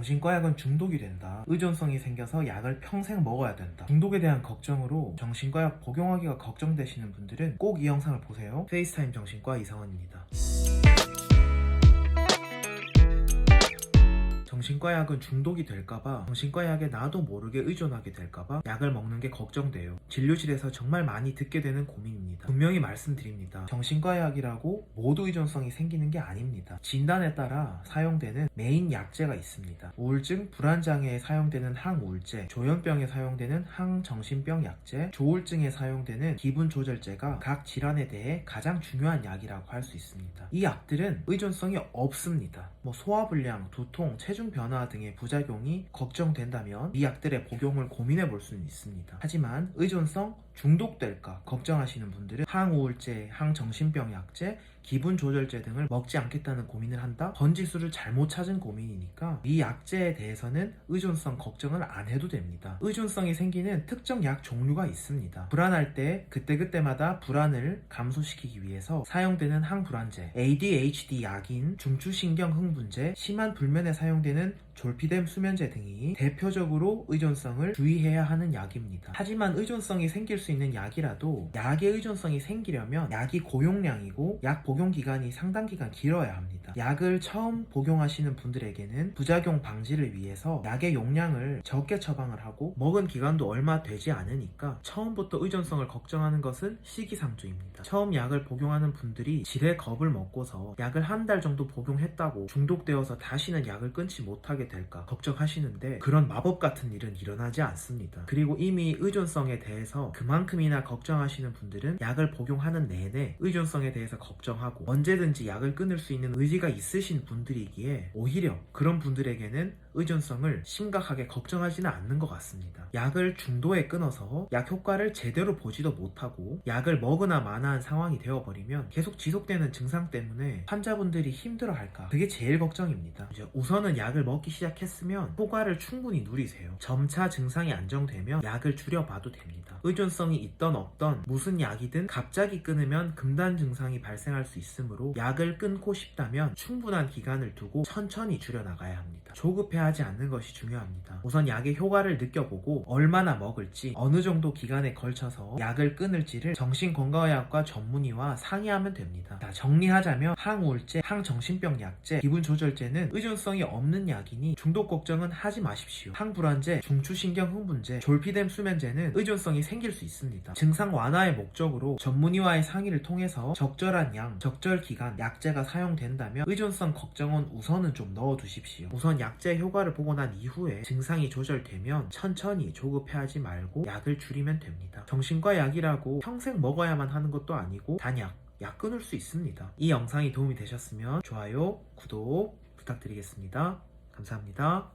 정신과 약은 중독이 된다. 의존성이 생겨서 약을 평생 먹어야 된다. 중독에 대한 걱정으로 정신과 약 복용하기가 걱정되시는 분들은 꼭 이 영상을 보세요. 페이스타임 정신과 이상원입니다. 정신과 약은 중독이 될까봐, 정신과 약에 나도 모르게 의존하게 될까봐 약을 먹는 게 걱정돼요. 진료실에서 정말 많이 듣게 되는 고민입니다. 분명히 말씀드립니다. 정신과 약이라고 모두 의존성이 생기는 게 아닙니다. 진단에 따라 사용되는 메인 약제가 있습니다. 우울증, 불안장애에 사용되는 항우울제, 조현병에 사용되는 항정신병 약제, 조울증에 사용되는 기분조절제가 각 질환에 대해 가장 중요한 약이라고 할 수 있습니다. 이 약들은 의존성이 없습니다. 소화불량, 두통, 체중 변화 등의 부작용이 걱정된다면 이 약들의 복용을 고민해 볼 수는 있습니다. 하지만 의존성, 중독될까 걱정하시는 분들은 항우울제, 항정신병 약제, 기분조절제 등을 먹지 않겠다는 고민을 한다? 번지수를 잘못 찾은 고민이니까 이 약제에 대해서는 의존성 걱정을 안 해도 됩니다. 의존성이 생기는 특정 약 종류가 있습니다. 불안할 때 그때그때마다 불안을 감소시키기 위해서 사용되는 항불안제, ADHD 약인 중추신경 흥분제, 심한 불면에 사용되는 졸피뎀 수면제 등이 대표적으로 의존성을 주의해야 하는 약입니다. 하지만 의존성이 생길 수 있는 약이라도 약의 의존성이 생기려면 약이 고용량이고 약 복용 기간이 상당 기간 길어야 합니다. 약을 처음 복용하시는 분들에게는 부작용 방지를 위해서 약의 용량을 적게 처방을 하고 먹은 기간도 얼마 되지 않으니까 처음부터 의존성을 걱정하는 것은 시기상조입니다. 처음 약을 복용하는 분들이 지레 겁을 먹고서 약을 한 달 정도 복용했다고 중독되어서 다시는 약을 끊지 못하게 될까 걱정하시는데 그런 마법 같은 일은 일어나지 않습니다. 그리고 이미 의존성에 대해서 그만큼이나 걱정하시는 분들은 약을 복용하는 내내 의존성에 대해서 걱정하고 언제든지 약을 끊을 수 있는 의지가 있으신 분들이기에 오히려 그런 분들에게는 의존성을 심각하게 걱정하지는 않는 것 같습니다. 약을 중도에 끊어서 약 효과를 제대로 보지도 못하고 약을 먹으나 마나한 상황이 되어버리면 계속 지속되는 증상 때문에 환자분들이 힘들어할까 그게 제일 걱정입니다. 우선은 약을 먹기 시작했으면 효과를 충분히 누리세요. 점차 증상이 안정되면 약을 줄여봐도 됩니다. 의존성이 있던 없던 무슨 약이든 갑자기 끊으면 금단 증상이 발생할 수 있으므로 약을 끊고 싶다면 충분한 기간을 두고 천천히 줄여나가야 합니다. 조급해하지 않는 것이 중요합니다. 우선 약의 효과를 느껴보고 얼마나 먹을지 어느 정도 기간에 걸쳐서 약을 끊을지를 정신건강의학과 전문의와 상의하면 됩니다. 자, 정리하자면 항우울제, 항정신병 약제, 기분조절제는 의존성이 없는 약이니 중독 걱정은 하지 마십시오. 항불안제, 중추신경 흥분제, 졸피뎀 수면제는 의존성이 생길 수 있습니다. 증상 완화의 목적으로 전문의와의 상의를 통해서 적절한 양, 적절 기간 약제가 사용된다면 의존성 걱정은 우선은 좀 넣어두십시오. 우선 약제 효과를 보고 난 이후에 증상이 조절되면 천천히 조급해하지 말고 약을 줄이면 됩니다. 정신과 약이라고 평생 먹어야만 하는 것도 아니고 단약, 약 끊을 수 있습니다. 이 영상이 도움이 되셨으면 좋아요, 구독 부탁드리겠습니다. 감사합니다.